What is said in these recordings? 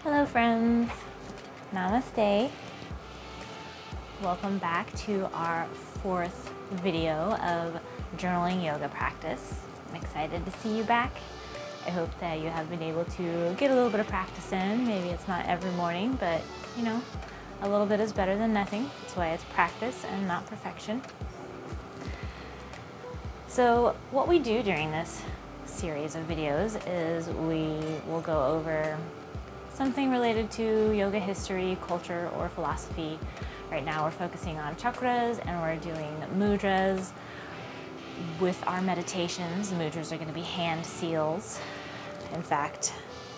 Hello friends, Namaste. Welcome back to our fourth video of journaling yoga practice. I'm excited to see you back. I hope that you have been able to get a little bit of practice in. Maybe it's not every morning, but you know, a little bit is better than nothing. That's why it's practice and not perfection. So what we do during this series of videos is we will go over something related to yoga history, culture, or philosophy. Right now we're focusing on chakras and we're doing mudras. With our meditations, the mudras are going to be hand seals. In fact,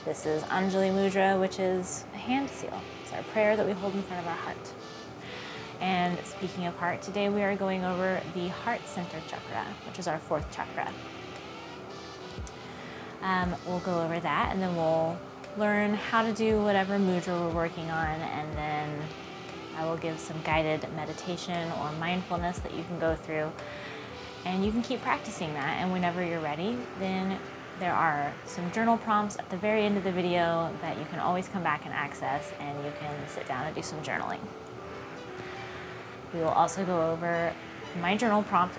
this is Anjali Mudra, which is a hand seal. It's our prayer that we hold in front of our heart. And speaking of heart, today we are going over the Heart Center Chakra, which is our fourth chakra. We'll go over that and then we'll learn how to do whatever mudra we're working on, and then I will give some guided meditation or mindfulness that you can go through, and you can keep practicing that. And whenever you're ready, then there are some journal prompts at the very end of the video that you can always come back and access, and you can sit down and do some journaling. We will also go over my journal prompt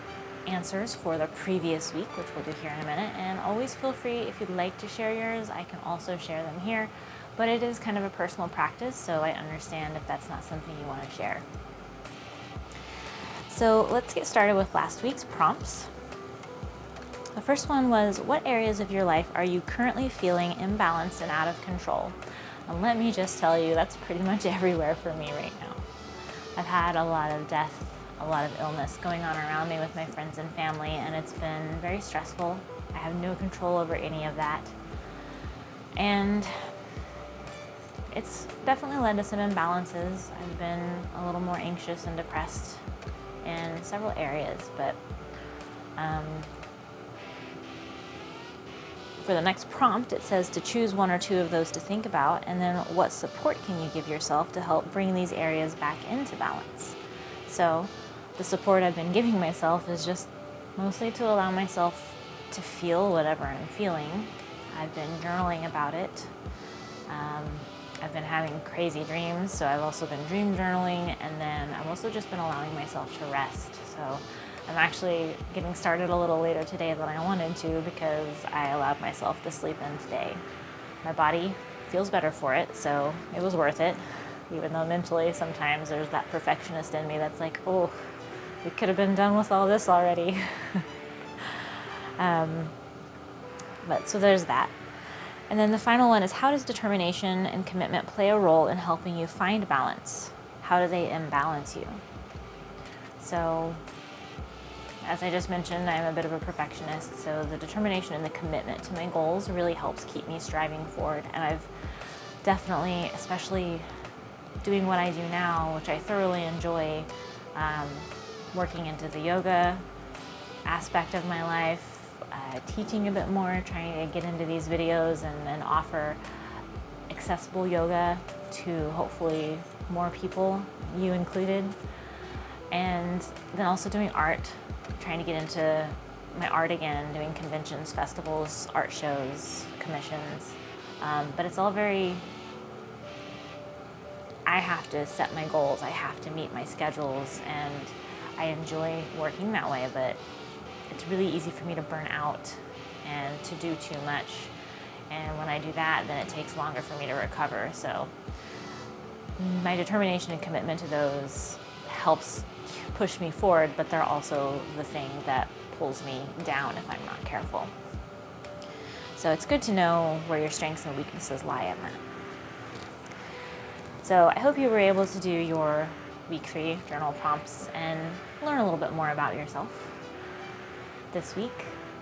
answers for the previous week, which we'll do here in a minute, and always feel free, if you'd like to share yours, I can also share them here, but it is kind of a personal practice, so I understand if that's not something you want to share. So let's get started with last week's prompts. The first one was, what areas of your life are you currently feeling imbalanced and out of control? And let me just tell you, that's pretty much everywhere for me right now. I've had a lot of death, a lot of illness going on around me with my friends and family, and it's been very stressful. I have no control over any of that. And it's definitely led to some imbalances. I've been a little more anxious and depressed in several areas, but for the next prompt, it says to choose one or two of those to think about, and then what support can you give yourself to help bring these areas back into balance? So the support I've been giving myself is just mostly to allow myself to feel whatever I'm feeling. I've been journaling about it. I've been having crazy dreams, so I've also been dream journaling, and then I've also just been allowing myself to rest. So I'm actually getting started a little later today than I wanted to, because I allowed myself to sleep in today. My body feels better for it, so it was worth it, even though mentally sometimes there's that perfectionist in me that's like, oh, we could have been done with all this already. But so there's that. And then the final one is, how does determination and commitment play a role in helping you find balance? How do they imbalance you? So as I just mentioned, I'm a bit of a perfectionist, so the determination and the commitment to my goals really helps keep me striving forward. And I've definitely, especially doing what I do now, which I thoroughly enjoy, working into the yoga aspect of my life, teaching a bit more, trying to get into these videos and offer accessible yoga to hopefully more people, you included. And then also doing art, trying to get into my art again, doing conventions, festivals, art shows, commissions. But it's all very, I have to set my goals, I have to meet my schedules, and I enjoy working that way, but it's really easy for me to burn out and to do too much. And when I do that, then it takes longer for me to recover. So my determination and commitment to those helps push me forward, but they're also the thing that pulls me down if I'm not careful. So it's good to know where your strengths and weaknesses lie in that. So I hope you were able to do your week 3 journal prompts and learn a little bit more about yourself. This week,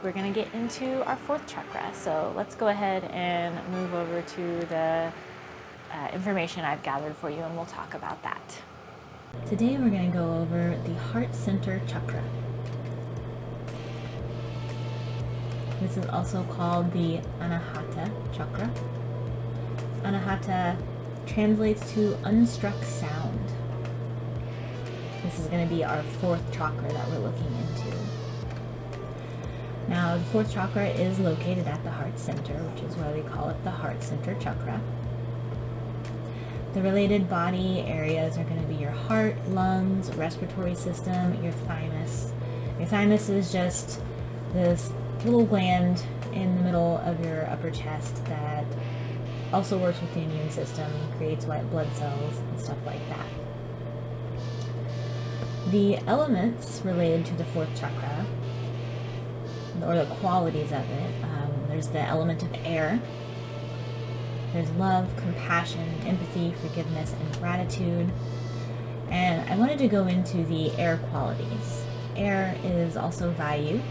we're going to get into our 4th chakra. So let's go ahead and move over to the information I've gathered for you, and we'll talk about that. Today, we're going to go over the Heart Center Chakra. This is also called the Anahata Chakra. Anahata translates to unstruck sound. This is going to be our 4th chakra that we're looking into. Now, the 4th chakra is located at the heart center, which is why we call it the Heart Center Chakra. The related body areas are going to be your heart, lungs, respiratory system, your thymus. Your thymus is just this little gland in the middle of your upper chest that also works with the immune system, creates white blood cells and stuff like that. The elements related to the fourth chakra, or the qualities of it, there's the element of air. There's love, compassion, empathy, forgiveness, and gratitude. And I wanted to go into the air qualities. Air is also value.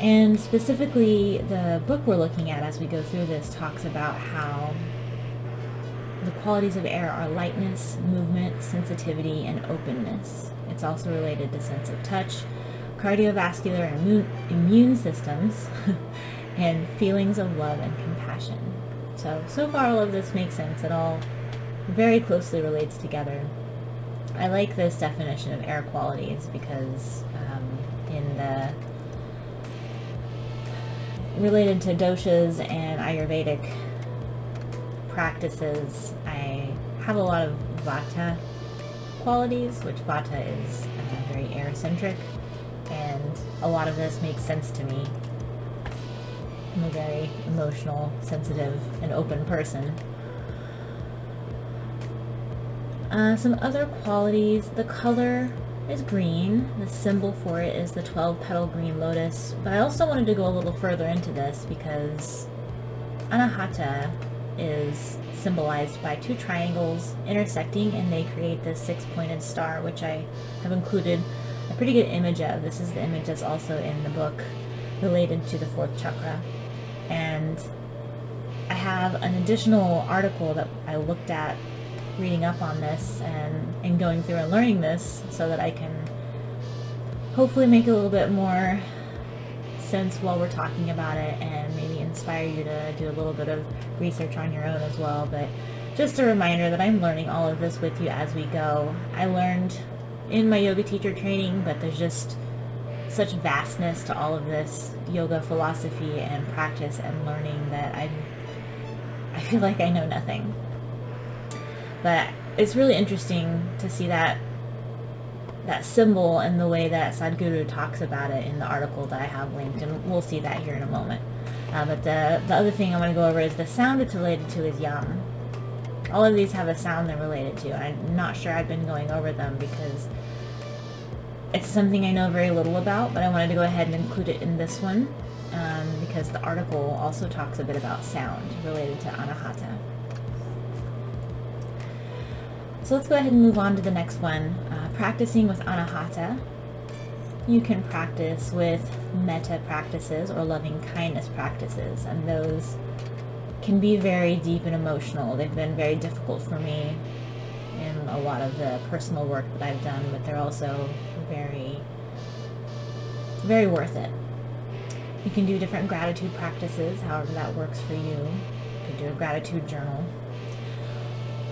And specifically, the book we're looking at as we go through this talks about how the qualities of air are lightness, movement, sensitivity, and openness. It's also related to sense of touch, cardiovascular and immune systems, and feelings of love and compassion. So far all of this makes sense. It all very closely relates together. I like this definition of air qualities because in the related to doshas and Ayurvedic practices, I have a lot of vata qualities, which vata is very air-centric, and a lot of this makes sense to me. I'm a very emotional, sensitive, and open person. Some other qualities, the color is green. The symbol for it is the 12-petal green lotus. But I also wanted to go a little further into this because Anahata is symbolized by two triangles intersecting, and they create this six-pointed star, which I have included a pretty good image of. This is the image that's also in the book related to the fourth chakra. And I have an additional article that I looked at reading up on this and going through and learning this so that I can hopefully make a little bit more sense while we're talking about it, and maybe inspire you to do a little bit of research on your own as well. But just a reminder that I'm learning all of this with you as we go. I learned in my yoga teacher training, but there's just such vastness to all of this yoga philosophy and practice and learning that I feel like I know nothing. But it's really interesting to see that symbol and the way that Sadhguru talks about it in the article that I have linked, and we'll see that here in a moment. But the other thing I want to go over is the sound it's related to is yam. All of these have a sound they're related to. I'm not sure I've been going over them because it's something I know very little about, but I wanted to go ahead and include it in this one because the article also talks a bit about sound related to Anahata. So let's go ahead and move on to the next one. Practicing with Anahata. You can practice with metta practices or loving kindness practices, and those can be very deep and emotional. They've been very difficult for me in a lot of the personal work that I've done, but they're also very, very worth it. You can do different gratitude practices, however that works for you. You can do a gratitude journal.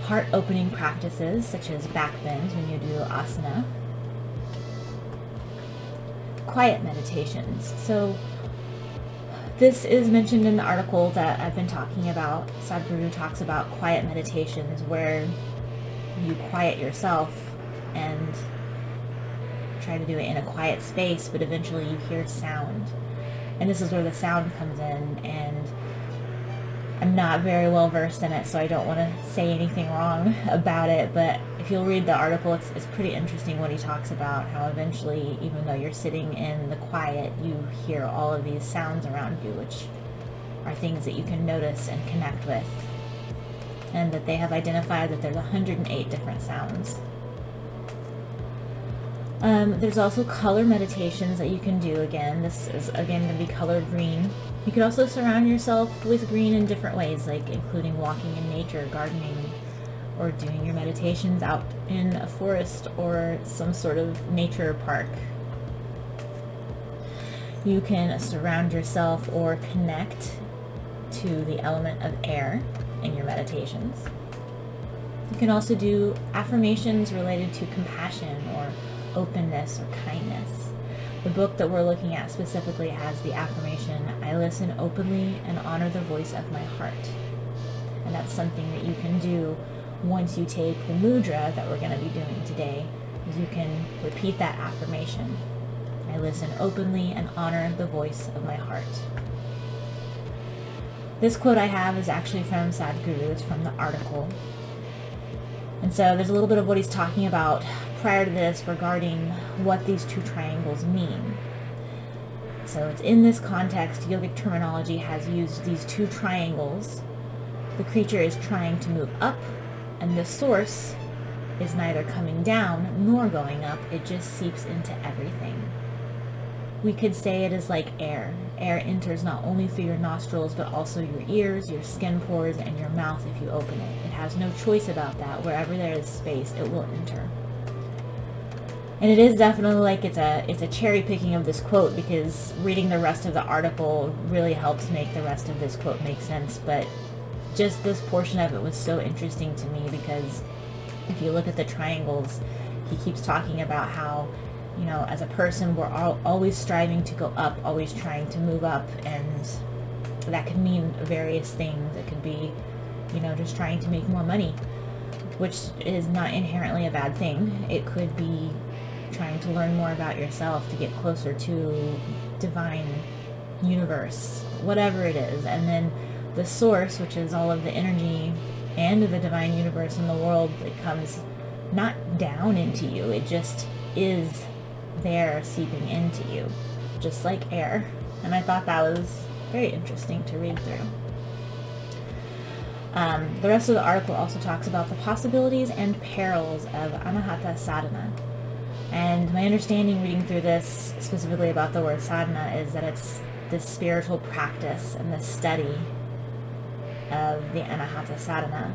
Heart opening practices, such as back bends when you do asana. Quiet meditations. So this is mentioned in the article that I've been talking about. Sadhguru talks about quiet meditations where you quiet yourself and try to do it in a quiet space, but eventually you hear sound. And this is where the sound comes in, and I'm not very well versed in it, so I don't want to say anything wrong about it, but if you'll read the article, it's pretty interesting what he talks about, how eventually, even though you're sitting in the quiet, you hear all of these sounds around you, which are things that you can notice and connect with, and that they have identified that there's 108 different sounds. There's also color meditations that you can do. Again, this is again going to be colored green. You could also surround yourself with green in different ways, like including walking in nature, gardening, or doing your meditations out in a forest or some sort of nature park. You can surround yourself or connect to the element of air in your meditations. You can also do affirmations related to compassion or openness or kindness. The book that we're looking at specifically has the affirmation, "I listen openly and honor the voice of my heart." And that's something that you can do once you take the mudra that we're going to be doing today, is you can repeat that affirmation. I listen openly and honor the voice of my heart. This quote I have is actually from Sadhguru. It's from the article. And so there's a little bit of what he's talking about prior to this regarding what these two triangles mean. So it's in this context, yogic terminology has used these two triangles. The creature is trying to move up, and the source is neither coming down nor going up. It just seeps into everything. We could say it is like air. Air enters not only through your nostrils, but also your ears, your skin pores, and your mouth if you open it. It has no choice about that. Wherever there is space, it will enter. And it is definitely like it's a cherry picking of this quote, because reading the rest of the article really helps make the rest of this quote make sense. But just this portion of it was so interesting to me, because if you look at the triangles, he keeps talking about how, you know, as a person, we're always striving to go up, always trying to move up, and that could mean various things. It could be, you know, just trying to make more money, which is not inherently a bad thing. It could be trying to learn more about yourself, to get closer to divine universe, whatever it is. And then the source, which is all of the energy and the divine universe in the world, it comes not down into you, it just is there seeping into you, just like air. And I thought that was very interesting to read through. The rest of the article also talks about the possibilities and perils of Anahata sadhana. And my understanding reading through this, specifically about the word sadhana, is that it's this spiritual practice and the study of the Anahata sadhana,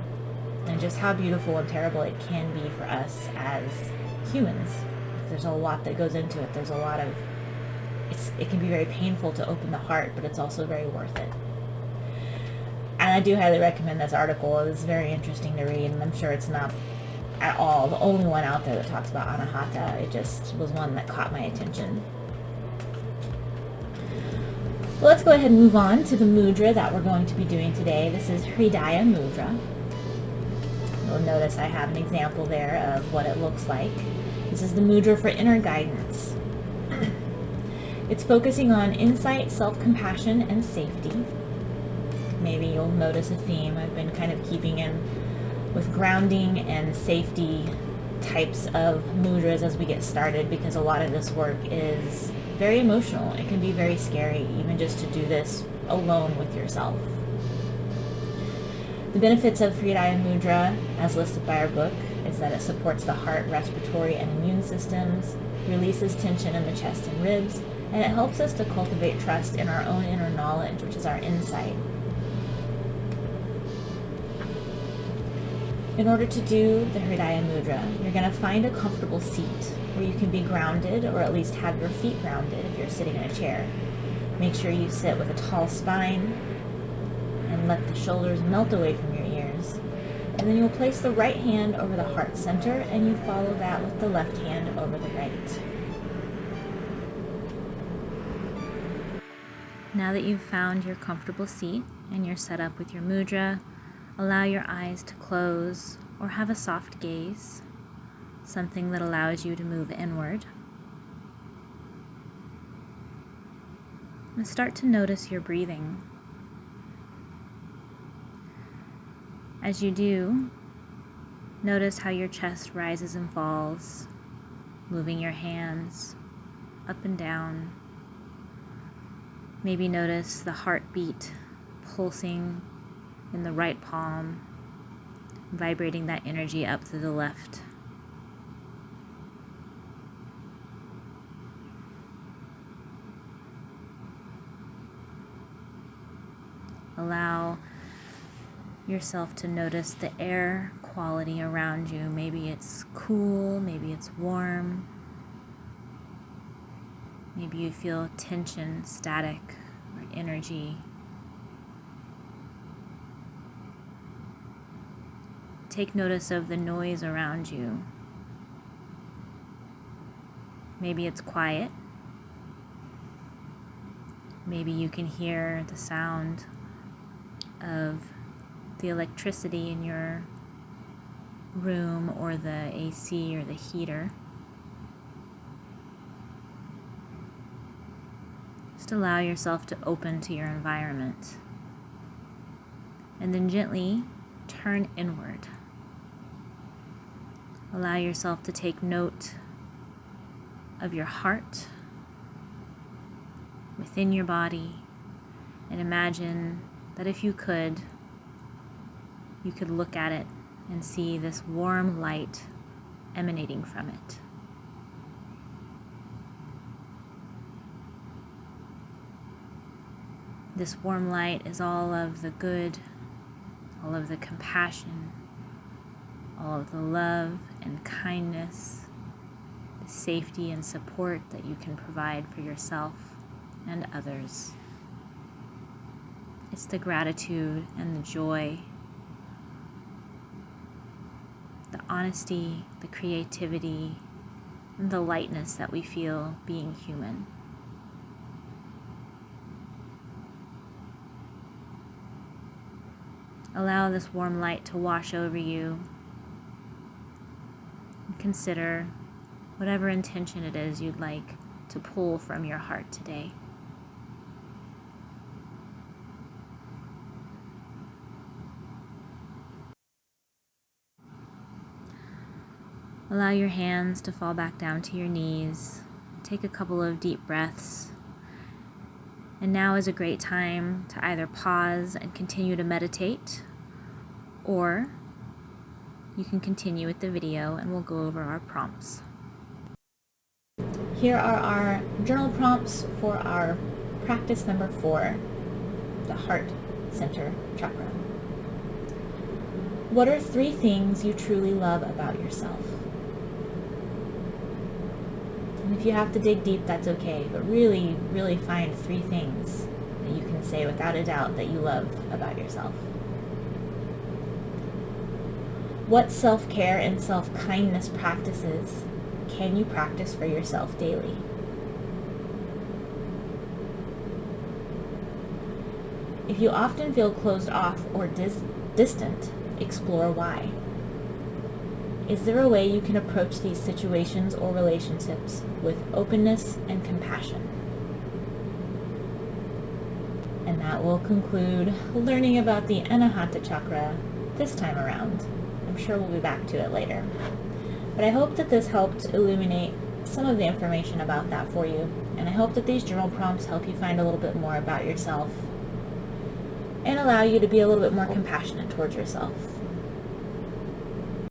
and just how beautiful and terrible it can be for us as humans. There's a lot that goes into it. There's a lot of, it can be very painful to open the heart, but it's also very worth it. And I do highly recommend this article. It was very interesting to read, and I'm sure it's not at all the only one out there that talks about Anahata. It just was one that caught my attention. Well, let's go ahead and move on to the mudra that we're going to be doing today. This is Hridaya Mudra. You'll notice I have an example there of what it looks like. This is the mudra for inner guidance. It's focusing on insight, self-compassion, and safety. Maybe you'll notice a theme. I've been kind of keeping in with grounding and safety types of mudras as we get started, because a lot of this work is very emotional. It can be very scary, even just to do this alone with yourself. The benefits of Hridaya Mudra, as listed by our book, is that it supports the heart, respiratory, and immune systems, releases tension in the chest and ribs, and it helps us to cultivate trust in our own inner knowledge, which is our insight. In order to do the Hridaya Mudra, you're going to find a comfortable seat where you can be grounded, or at least have your feet grounded if you're sitting in a chair. Make sure you sit with a tall spine and let the shoulders melt away from your ears. And then you'll place the right hand over the heart center, and you follow that with the left hand over the right. Now that you've found your comfortable seat and you're set up with your mudra, allow your eyes to close or have a soft gaze, something that allows you to move inward. And start to notice your breathing. As you do, notice how your chest rises and falls, moving your hands up and down. Maybe notice the heartbeat pulsing in the right palm, vibrating that energy up to the left. Allow yourself to notice the air quality around you. Maybe it's cool, maybe it's warm. Maybe you feel tension, static, or energy. Take notice of the noise around you. Maybe it's quiet. Maybe you can hear the sound of the electricity in your room or the AC or the heater. Just allow yourself to open to your environment. And then gently turn inward. Allow yourself to take note of your heart within your body, and imagine that if you could look at it and see this warm light emanating from it. This warm light is all of the good, all of the compassion, all of the love and kindness, the safety and support that you can provide for yourself and others. It's the gratitude and the joy, the honesty, the creativity, and the lightness that we feel being human. Allow this warm light to wash over you. And consider whatever intention it is you'd like to pull from your heart today. Allow your hands to fall back down to your knees. Take a couple of deep breaths. And now is a great time to either pause and continue to meditate, or you can continue with the video and we'll go over our prompts. Here are our journal prompts for our practice number 4, the Heart Center Chakra. What are 3 things you truly love about yourself? And if you have to dig deep, that's okay, but really, really find 3 things that you can say without a doubt that you love about yourself. What self-care and self-kindness practices can you practice for yourself daily? If you often feel closed off or distant, explore why. Is there a way you can approach these situations or relationships with openness and compassion? And that will conclude learning about the Anahata Chakra this time around. I'm sure we'll be back to it later. But I hope that this helped illuminate some of the information about that for you, and I hope that these journal prompts help you find a little bit more about yourself and allow you to be a little bit more compassionate towards yourself.